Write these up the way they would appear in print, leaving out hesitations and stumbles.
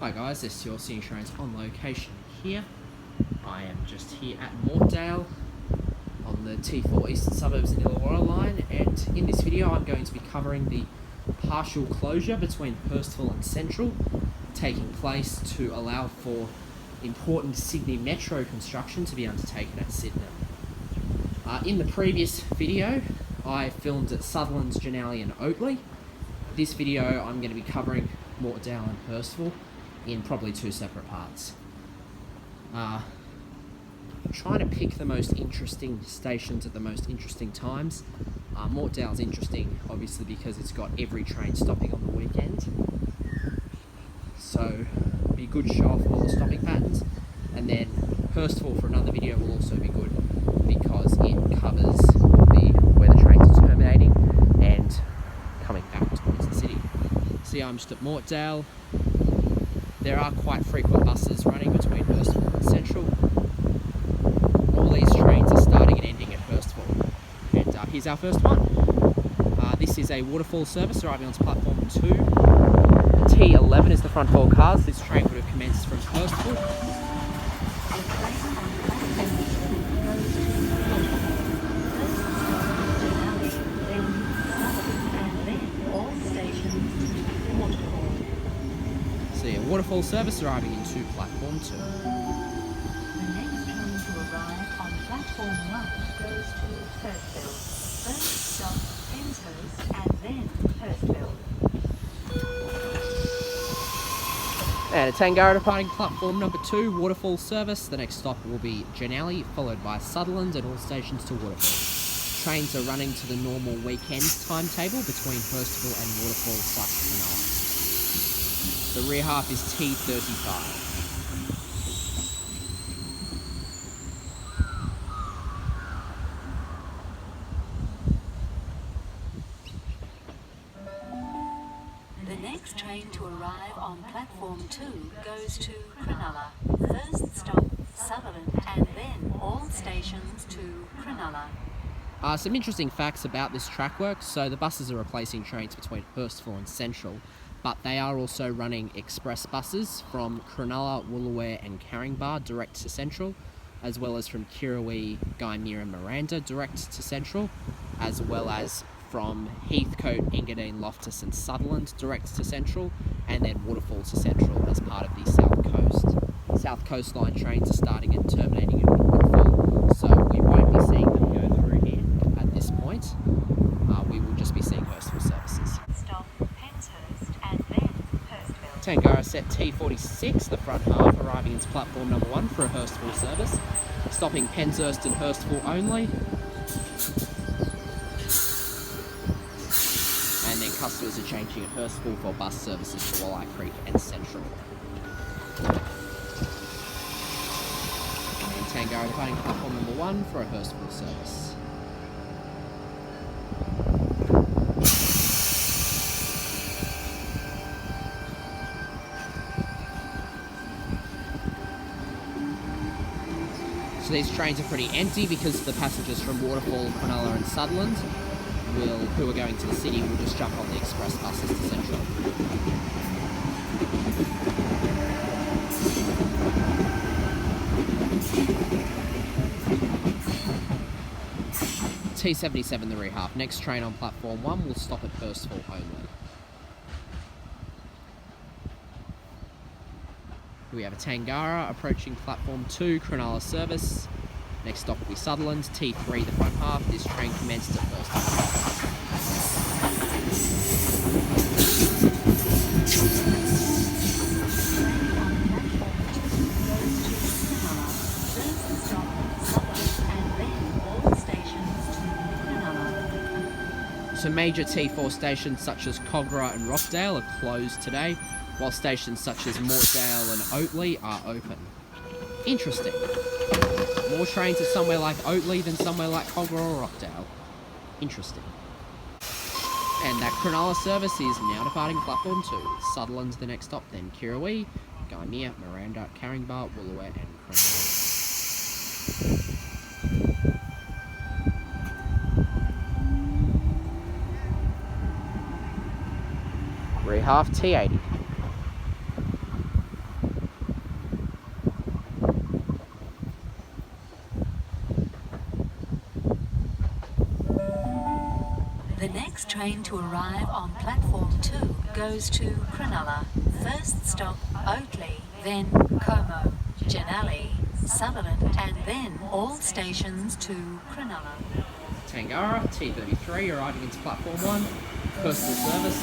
Hi guys, this is your Sea Insurance on location here. I am just here at Mortdale on the T4 Eastern Suburbs and Illawarra line, and in this video I'm going to be covering the partial closure between Hurstville and Central taking place to allow for important Sydney Metro construction to be undertaken at Sydenham. In the previous video I filmed at Sutherland's, Janelli and Oatley. This video I'm going to be covering Mortdale and Hurstville in probably two separate parts. Trying to pick the most interesting stations at the most interesting times. Mortdale's interesting obviously because it's got every train stopping on the weekend, so be a good show off all the stopping patterns. And then Hurstville for another video will also be good because it covers where the trains are terminating and coming back towards the city. So yeah, I'm just at Mortdale. There are quite frequent buses running between Hurstville and Central. All these trains are starting and ending at Hurstville. And here's our first one. This is a Waterfall service arriving on platform 2. T11 is the front four cars. This train would have commenced from Hurstville. So yeah, Waterfall service arriving into platform 2. The next train to arrive on platform 1 goes to Hurstville. First stop, Penshurst and then Hurstville. And a Tangara departing platform number 2, Waterfall service. The next stop will be Janelli, followed by Sutherland and all stations to Waterfall. Trains are running to the normal weekend timetable between Hurstville and Waterfall/Cronulla. The rear half is T35. The next train to arrive on platform 2 goes to Cronulla. First stop, Sutherland, and then all stations to Cronulla. Some interesting facts about this track work. So the buses are replacing trains between Hurstville and Central, but they are also running express buses from Cronulla, Woolooware and Caringbah direct to Central, as well as from Kirrawee, Gymea and Miranda direct to Central, as well as from Heathcote, Engadine, Loftus and Sutherland direct to Central, and then Waterfall to Central as part of the South Coast. South Coast line trains are starting and terminating at Waterfall, so we won't be seeing them go through here at this point. We will just be seeing Hurstville services. Stop, Penshurst and then Hurstville. Tangara set T46, the front half, arriving into platform number 1 for a Hurstville service, stopping Penshurst and Hurstville only. And then customers are changing at Hurstville for bus services to Walleye Creek and Central. And Tangara departing platform number 1 for a Hurstville service. So these trains are pretty empty because the passengers from Waterfall, Cronulla and Sutherland who are going to the city will just jump on the express buses to Central. T77 the rear half. Next train on platform 1 will stop at Hurstville only. We have a Tangara approaching platform 2, Cronulla service. Next stop will be Sutherland, T3 the front half. This train commenced at Hurstville. So major T4 stations such as Cogra and Rockdale are closed today, while stations such as Mortdale and Oatley are open. Interesting. More trains at somewhere like Oatley than somewhere like Cogra or Rockdale. Interesting. And that Cronulla service is now departing platform 2. Sutherland's the next stop, then Kirrawee, Gymea, Miranda, Caringbah, Woolooware and Cronulla. Rear half T80. next train to arrive on platform 2 goes to Cronulla. First stop, Oatley, then Como, Janali, Sutherland, and then all stations to Cronulla. Tangara, T33, arriving into platform 1, Hurstville service.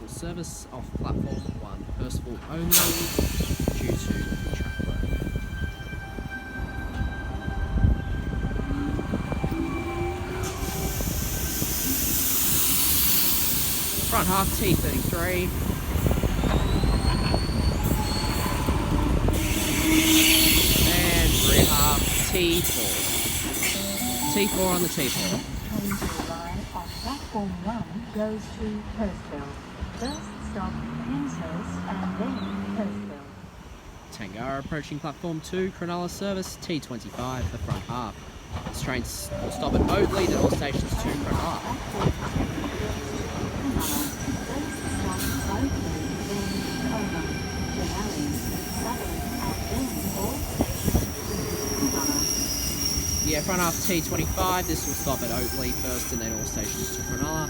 Service off platform 1, Hurstville only, due to track work. Front half T33. And rear half T4. T4 on the T4. Train to arrive on platform 1 goes to Hurstville. First stop, Penshurst, and then Hurstville. Tangara approaching platform 2, Cronulla service, T25, the front half. This train will stop at Oatley, then all stations to Cronulla. Yeah, front half T25, this will stop at Oatley first and then all stations to Cronulla.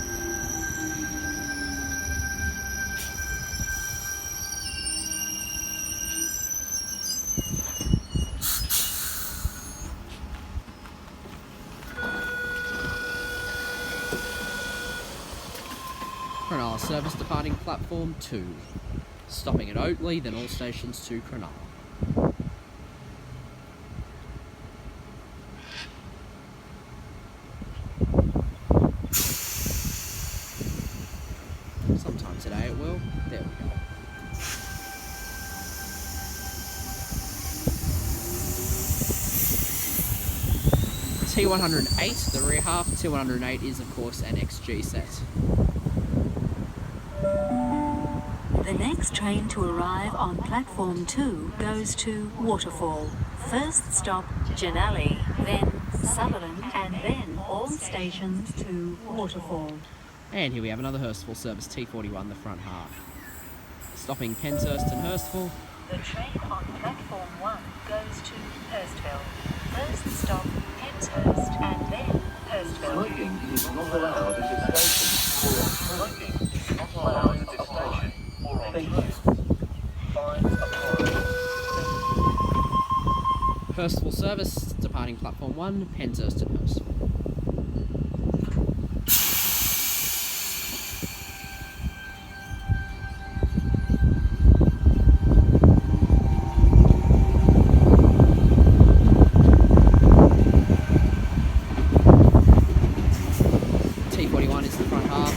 Cronulla service departing platform 2, stopping at Oatley, then all stations to Cronulla. Sometime today it will. There we go. T108, the rear half. T108 is of course an XG set. The next train to arrive on platform 2 goes to Waterfall. First stop, Janali, then Sutherland, and then all stations to Waterfall. And here we have another Hurstville service, T41, the front half. Stopping Penshurst and Hurstville. The train on platform 1 goes to Hurstville. First stop, Penshurst, and then Hurstville. Smoking is not allowed at this station. Smoking is not allowed at this station. Thank you. Fines applied. Hurstville service, departing platform 1, Penshurst and Hurstville. T41 is the front half.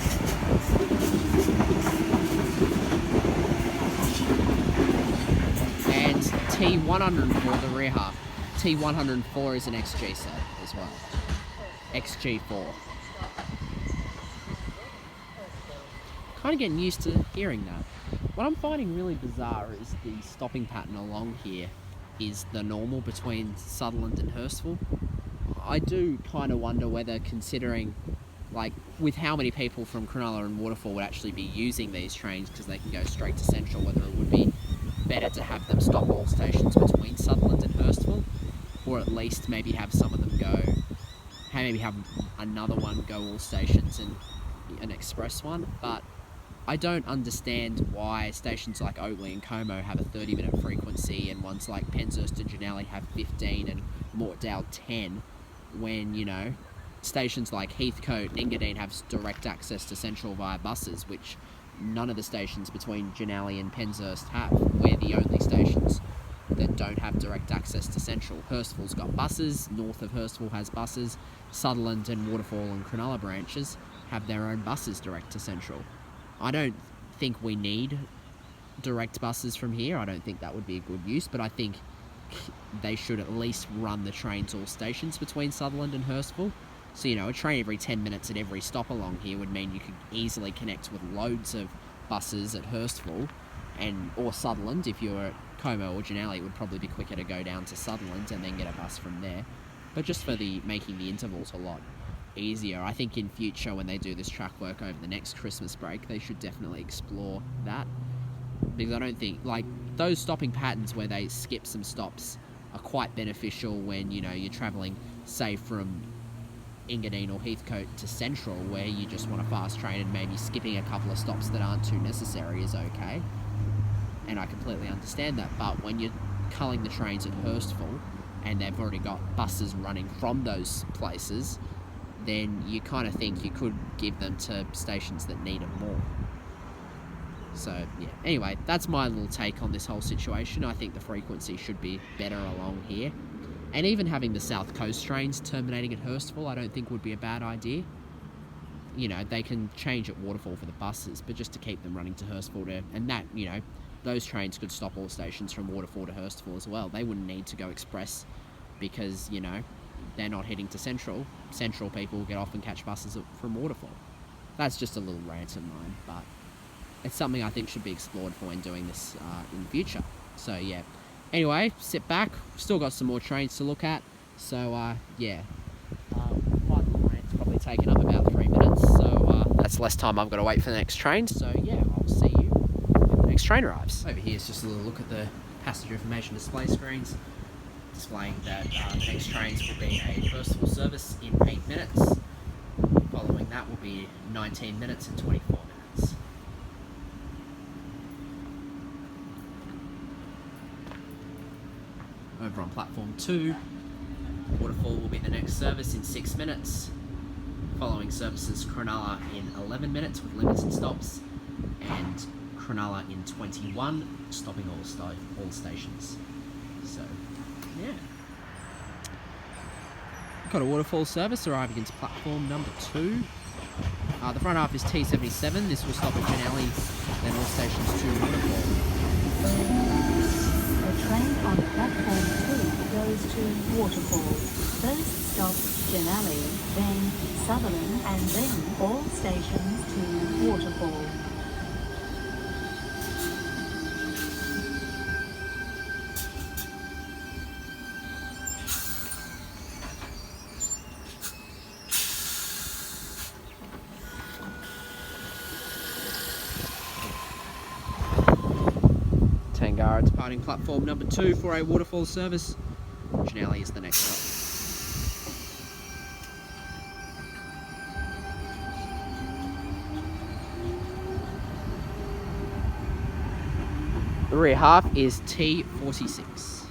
And T104, the rear half. T104 is an XG set as well. XG4. Kind of getting used to hearing that. What I'm finding really bizarre is the stopping pattern along here is the normal between Sutherland and Hurstville. I do kind of wonder whether, considering like with how many people from Cronulla and Waterfall would actually be using these trains because they can go straight to Central, whether it would be better to have them stop all stations between Sutherland and Hurstville, or at least maybe have some of them go, maybe have another one go all stations and an express one. But I don't understand why stations like Oatley and Como have a 30-minute frequency and ones like Penshurst and Janali have 15 and Mortdale 10, when, you know, stations like Heathcote and Engadine have direct access to Central via buses, which none of the stations between Janali and Penshurst have. We're the only stations that don't have direct access to Central. Hurstville's got buses, north of Hurstville has buses, Sutherland and Waterfall and Cronulla branches have their own buses direct to Central. I don't think we need direct buses from here. I don't think that would be a good use, but I think they should at least run the trains all stations between Sutherland and Hurstville. So, you know, a train every 10 minutes at every stop along here would mean you could easily connect with loads of buses at Hurstville or Sutherland if you were Como or Janelli, it would probably be quicker to go down to Sutherland and then get a bus from there. But just for making the intervals a lot easier, I think in future when they do this track work over the next Christmas break, they should definitely explore that. Because I don't think, like, those stopping patterns where they skip some stops are quite beneficial when, you know, you're travelling, say, from Engadine or Heathcote to Central, where you just want a fast train, and maybe skipping a couple of stops that aren't too necessary is okay. And I completely understand that. But when you're culling the trains at Hurstville, and they've already got buses running from those places, then you kind of think you could give them to stations that need them more. So, yeah. Anyway, that's my little take on this whole situation. I think the frequency should be better along here. And even having the South Coast trains terminating at Hurstville, I don't think would be a bad idea. You know, they can change at Waterfall for the buses, but just to keep them running to Hurstville, and that, you know, those trains could stop all stations from Waterfall to Hurstville as well. They wouldn't need to go express because, you know, they're not heading to Central. Central people will get off and catch buses from Waterfall. That's just a little rant of mine, but it's something I think should be explored for when doing this in the future. So, yeah. Anyway, sit back. Still got some more trains to look at. So, yeah. My little rant's probably taken up about 3 minutes. So, that's less time I've got to wait for the next train. So, yeah, I'll see you when the next train arrives. Over here is just a little look at the passenger information display screens, displaying that the next trains will be a Hurstville service in 8 minutes. Following that will be 19 minutes and 24 minutes. Over on platform 2, Waterfall will be the next service in 6 minutes. Following services Cronulla in 11 minutes with limited stops, and Cronulla in 21, stopping all stations. So, yeah. Got a Waterfall service arriving into platform number 2. The front half is T77. This will stop at Janelli, then all stations to Waterfall. The train on platform 2 goes to Waterfall. First stop, Janelli, then Sutherland, and then all stations to Waterfall. Tangara departing platform number 2 for a Waterfall service. Janelli is the next stop. The rear half is T46.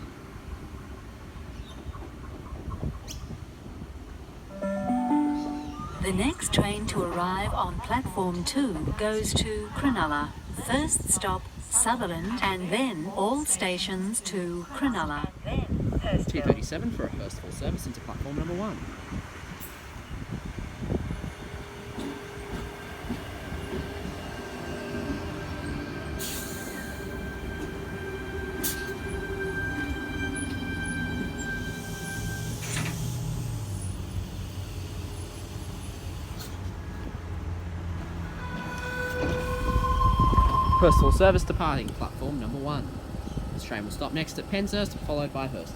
The next train to arrive on platform 2 goes to Cronulla. First stop, Sutherland, and then all stations to Cronulla. T37 for a Hurstville service into platform number 1. Hurstville service departing platform number 1. This train will stop next at Penshurst, followed by Hurstville.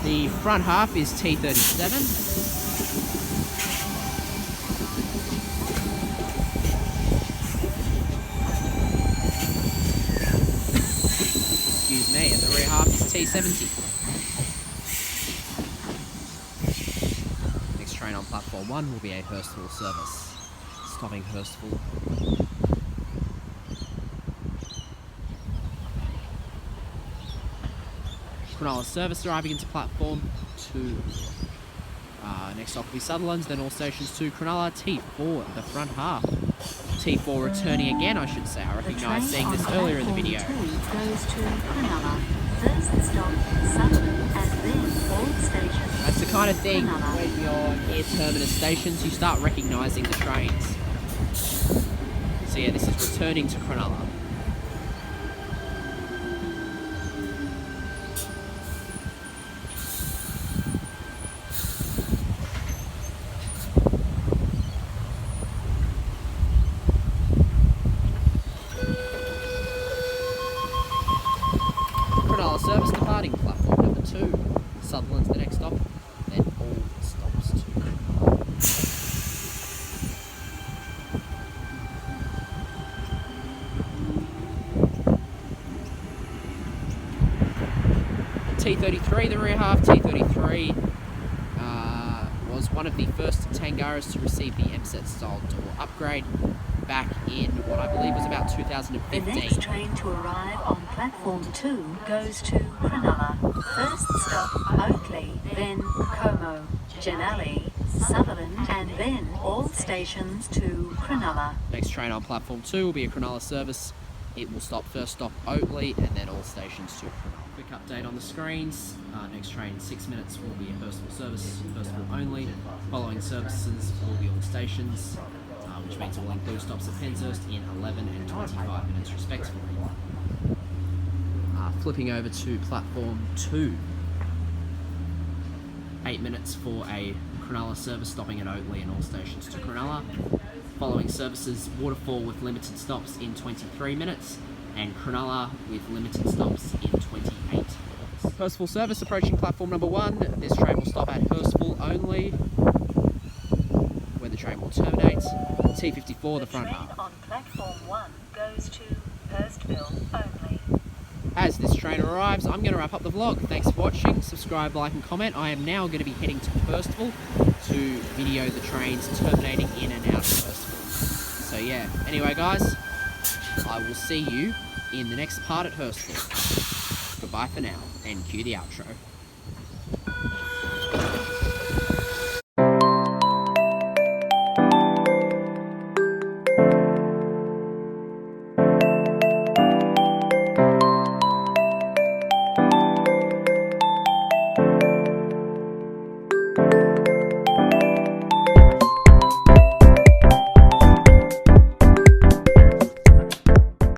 The front half is T37. And the rear half is T70. Next train on platform 1 will be a Hurstville service, stopping Hurstville. Cronulla service arriving into platform 2. Next stop will be Sutherland's, then all stations to Cronulla. T4, the front half. T4 returning again, I should say. I recognise seeing this earlier in the video. Goes to Cronulla. First stop, Sutherland, and then all stations. That's the kind of thing when you're near terminus stations, you start recognising the trains. So yeah, this is returning to Cronulla. T33, the rear half. T33 was one of the first Tangaras to receive the MSET style door upgrade back in what I believe was about The 2015. next train to arrive on platform 2 goes to Cronulla. First stop, Oakley, then Como, Janali, Sutherland, and then all stations to Cronulla. Next train on platform 2 will be a Cronulla service. It will stop first stop Oakley and then all stations to Cronulla. Quick update on the screens. Next train in 6 minutes will be a Hurstville service, Hurstville only. Following services will be all stations, which means it will include stops at Penshurst in 11 and 25 minutes respectively. Flipping over to platform 2. 8 minutes for a Cronulla service stopping at Oakley and all stations to Cronulla. Following services, Waterfall with limited stops in 23 minutes and Cronulla with limited stops in 28 minutes. Hurstville service approaching platform number 1. This train will stop at Hurstville only, where the train will terminate. T54, the front half. Train on platform 1 goes to Hurstville only. As this train arrives, I'm going to wrap up the vlog. Thanks for watching. Subscribe, like and comment. I am now going to be heading to Hurstville to video the trains terminating in and out of Hurstville. So yeah, anyway guys, I will see you in the next part at Hurstville. Goodbye for now, and cue the outro.